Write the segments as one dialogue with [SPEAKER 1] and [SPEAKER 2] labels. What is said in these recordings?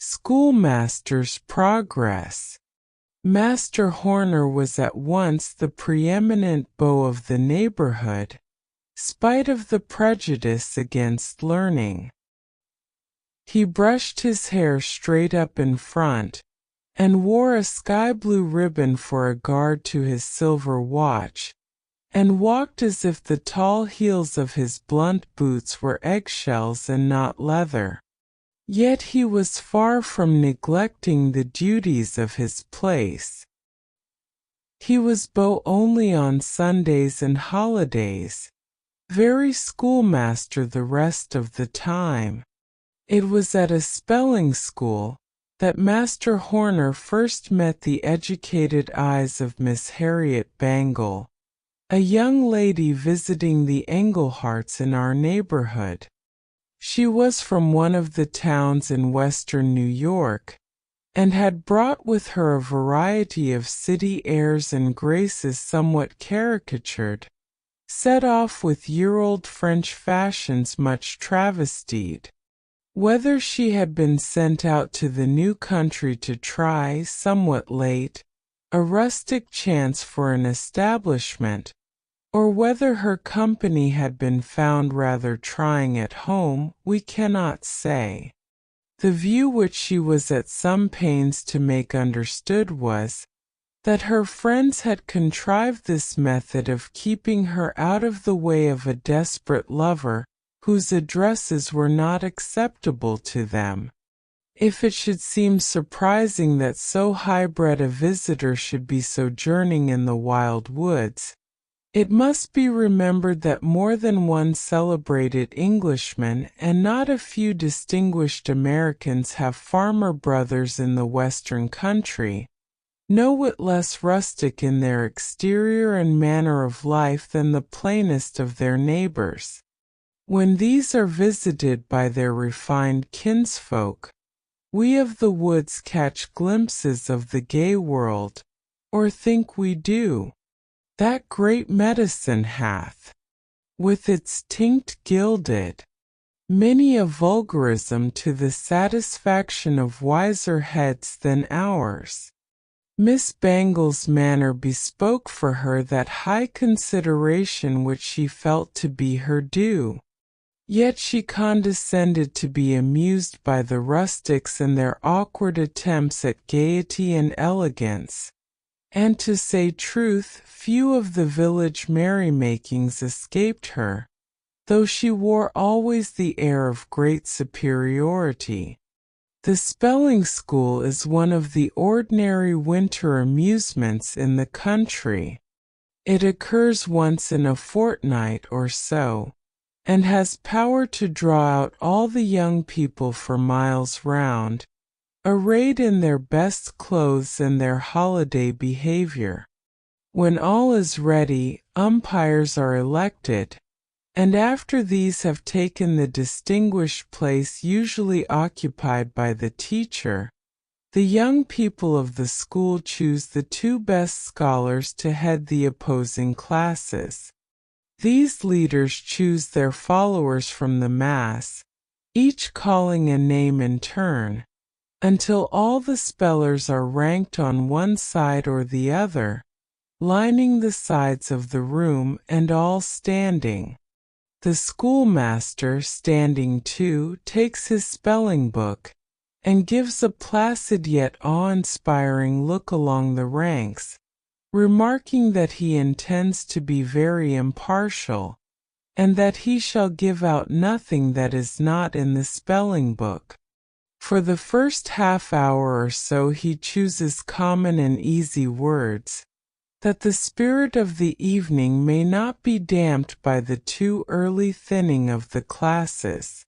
[SPEAKER 1] Schoolmaster's Progress. Master Horner was at once the preeminent beau of the neighborhood, spite of the prejudice against learning. He brushed his hair straight up in front, and wore a sky-blue ribbon for a guard to his silver watch, and walked as if the tall heels of his blunt boots were eggshells and not leather. Yet he was far from neglecting the duties of his place. He was beau only on Sundays and holidays, very schoolmaster the rest of the time. It was at a spelling school that Master Horner first met the educated eyes of Miss Harriet Bangle, a young lady visiting the Engleharts in our neighborhood. She was from one of the towns in western New York, and had brought with her a variety of city airs and graces somewhat caricatured, set off with year-old French fashions much travestied. Whether she had been sent out to the new country to try, somewhat late, a rustic chance for an establishment, or whether her company had been found rather trying at home, we cannot say. The view which she was at some pains to make understood was, that her friends had contrived this method of keeping her out of the way of a desperate lover, whose addresses were not acceptable to them. If it should seem surprising that so high-bred a visitor should be sojourning in the wild woods, it must be remembered that more than one celebrated Englishman and not a few distinguished Americans have farmer brothers in the western country, no whit less rustic in their exterior and manner of life than the plainest of their neighbors. When these are visited by their refined kinsfolk, we of the woods catch glimpses of the gay world, or think we do. That great medicine hath, with its tinct gilded, many a vulgarism to the satisfaction of wiser heads than ours. Miss Bangle's manner bespoke for her that high consideration which she felt to be her due. Yet she condescended to be amused by the rustics and their awkward attempts at gaiety and elegance. And to say truth, few of the village merrymakings escaped her, though she wore always the air of great superiority. The spelling school is one of the ordinary winter amusements in the country. It occurs once in a fortnight or so, and has power to draw out all the young people for miles round, arrayed in their best clothes and their holiday behavior. When all is ready, umpires are elected, and after these have taken the distinguished place usually occupied by the teacher, the young people of the school choose the two best scholars to head the opposing classes. These leaders choose their followers from the mass, each calling a name in turn, until all the spellers are ranked on one side or the other, lining the sides of the room and all standing. The schoolmaster, standing too, takes his spelling book, and gives a placid yet awe-inspiring look along the ranks, remarking that he intends to be very impartial, and that he shall give out nothing that is not in the spelling book. For the first half-hour or so he chooses common and easy words, that the spirit of the evening may not be damped by the too early thinning of the classes.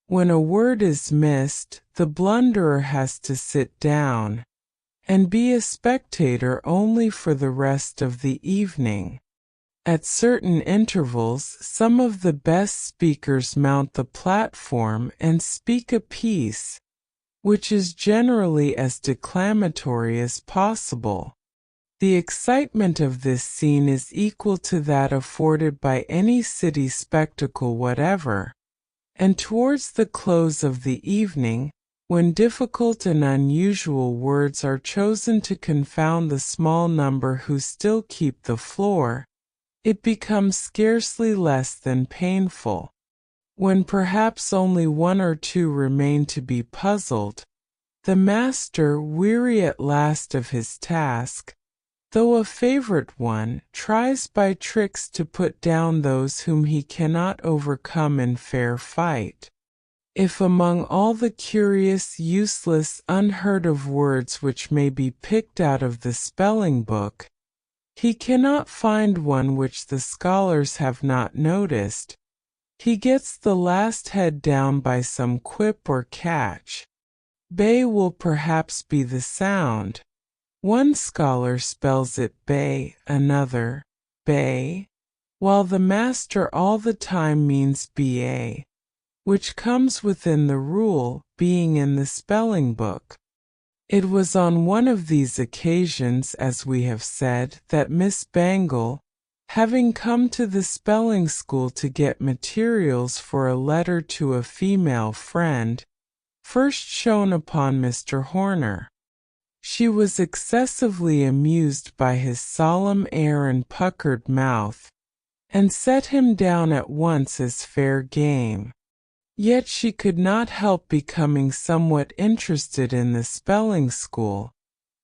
[SPEAKER 1] When a word is missed, the blunderer has to sit down, and be a spectator only for the rest of the evening. At certain intervals, some of the best speakers mount the platform and speak a piece, which is generally as declamatory as possible. The excitement of this scene is equal to that afforded by any city spectacle whatever, and towards the close of the evening, When difficult and unusual words are chosen to confound the small number who still keep the floor, it becomes scarcely less than painful. When perhaps only one or two remain to be puzzled, the master, weary at last of his task, though a favorite one, tries by tricks to put down those whom he cannot overcome in fair fight. If among all the curious, useless, unheard-of words which may be picked out of the spelling book, he cannot find one which the scholars have not noticed, he gets the last head down by some quip or catch. Bay will perhaps be the sound. One scholar spells it bay, another, bay, while the master all the time means ba, which comes within the rule, being in the spelling book. It was on one of these occasions, as we have said, that Miss Bangle, having come to the spelling school to get materials for a letter to a female friend, first shone upon Mr. Horner. She was excessively amused by his solemn air and puckered mouth, and set him down at once as fair game. Yet she could not help becoming somewhat interested in the spelling school,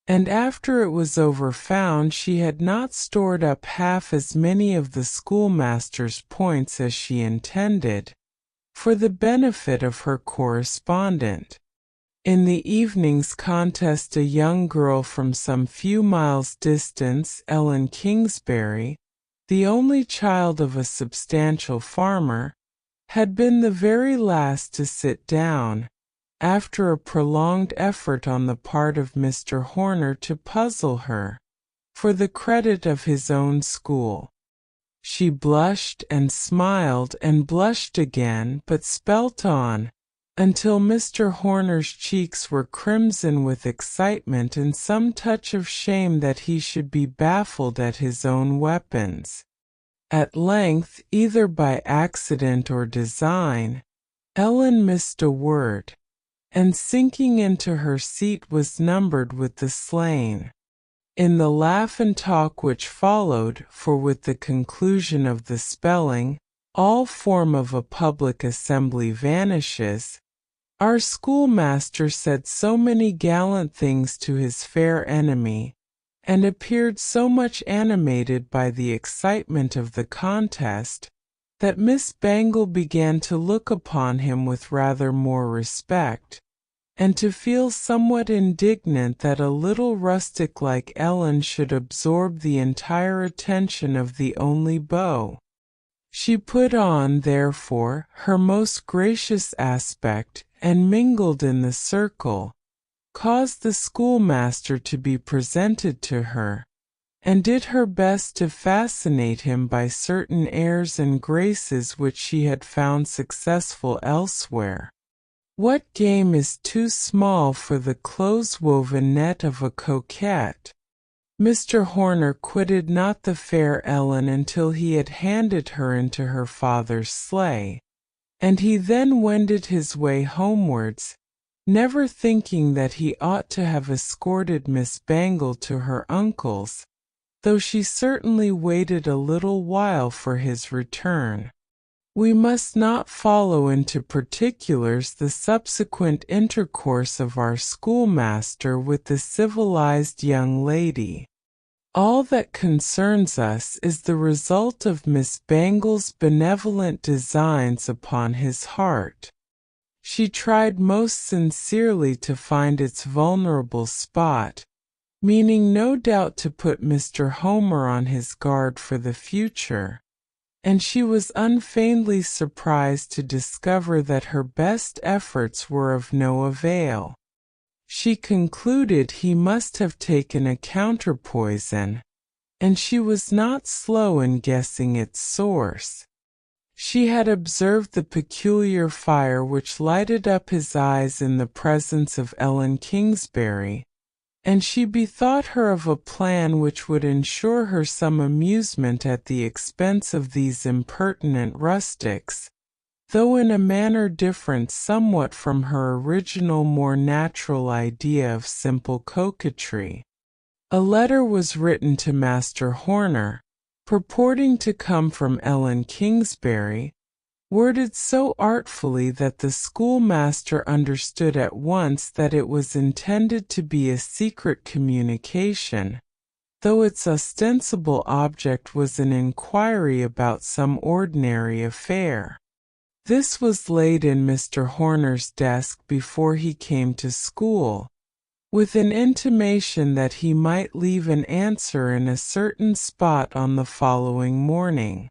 [SPEAKER 1] and after it was over found she had not stored up half as many of the schoolmaster's points as she intended, for the benefit of her correspondent. In the evening's contest a young girl from some few miles' distance, Ellen Kingsbury, the only child of a substantial farmer, had been the very last to sit down, after a prolonged effort on the part of Mr. Horner to puzzle her, for the credit of his own school. She blushed and smiled and blushed again, but spelt on, until Mr. Horner's cheeks were crimson with excitement and some touch of shame that he should be baffled at his own weapons. At length, either by accident or design, Ellen missed a word, and sinking into her seat was numbered with the slain. In the laugh and talk which followed, for with the conclusion of the spelling, all form of a public assembly vanishes, our schoolmaster said so many gallant things to his fair enemy, and appeared so much animated by the excitement of the contest, that Miss Bangle began to look upon him with rather more respect, and to feel somewhat indignant that a little rustic like Ellen should absorb the entire attention of the only beau. She put on, therefore, her most gracious aspect, and mingled in the circle, caused the schoolmaster to be presented to her, and did her best to fascinate him by certain airs and graces which she had found successful elsewhere. What game is too small for the close-woven net of a coquette? Mr. Horner quitted not the fair Ellen until he had handed her into her father's sleigh, and he then wended his way homewards, never thinking that he ought to have escorted Miss Bangle to her uncle's, though she certainly waited a little while for his return. We must not follow into particulars the subsequent intercourse of our schoolmaster with the civilized young lady. All that concerns us is the result of Miss Bangle's benevolent designs upon his heart. She tried most sincerely to find its vulnerable spot, meaning no doubt to put Mr. Homer on his guard for the future, and she was unfeignedly surprised to discover that her best efforts were of no avail. She concluded he must have taken a counterpoison, and she was not slow in guessing its source. She had observed the peculiar fire which lighted up his eyes in the presence of Ellen Kingsbury, and she bethought her of a plan which would ensure her some amusement at the expense of these impertinent rustics, though in a manner different somewhat from her original more natural idea of simple coquetry. A letter was written to Master Horner, purporting to come from Ellen Kingsbury, worded so artfully that the schoolmaster understood at once that it was intended to be a secret communication, though its ostensible object was an inquiry about some ordinary affair. This was laid in Mr. Horner's desk before he came to school, with an intimation that he might leave an answer in a certain spot on the following morning.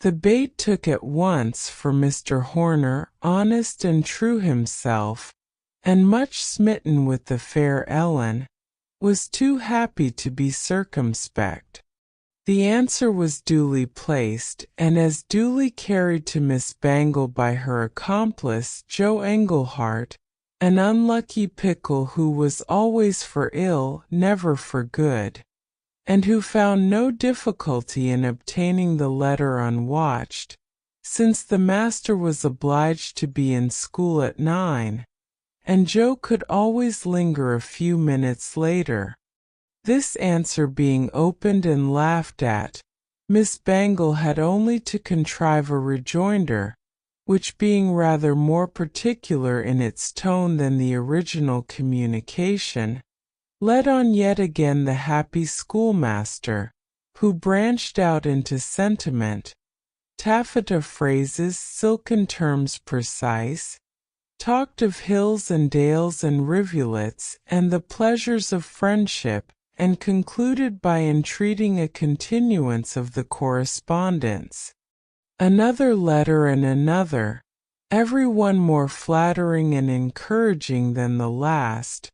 [SPEAKER 1] The bait took at once, for Mr. Horner, honest and true himself, and much smitten with the fair Ellen, was too happy to be circumspect. The answer was duly placed, and as duly carried to Miss Bangle by her accomplice, Joe Englehart, an unlucky pickle who was always for ill, never for good, and who found no difficulty in obtaining the letter unwatched, since the master was obliged to be in school at 9, and Joe could always linger a few minutes later. This answer being opened and laughed at, Miss Bangle had only to contrive a rejoinder, which being rather more particular in its tone than the original communication, led on yet again the happy schoolmaster, who branched out into sentiment, taffeta phrases, silken terms precise, talked of hills and dales and rivulets, and the pleasures of friendship, and concluded by entreating a continuance of the correspondence. Another letter and another, every one more flattering and encouraging than the last,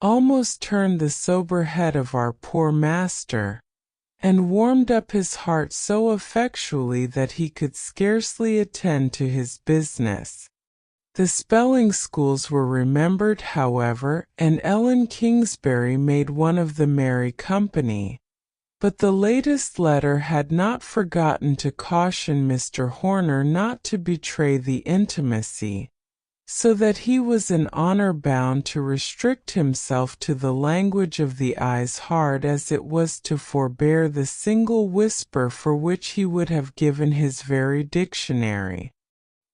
[SPEAKER 1] almost turned the sober head of our poor master, and warmed up his heart so effectually that he could scarcely attend to his business. The spelling schools were remembered, however, and Ellen Kingsbury made one of the merry company. But the latest letter had not forgotten to caution Mr. Horner not to betray the intimacy, so that he was in honour bound to restrict himself to the language of the eyes, hard as it was to forbear the single whisper for which he would have given his very dictionary.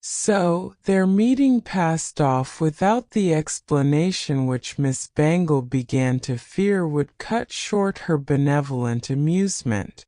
[SPEAKER 1] So, their meeting passed off without the explanation which Miss Bangle began to fear would cut short her benevolent amusement.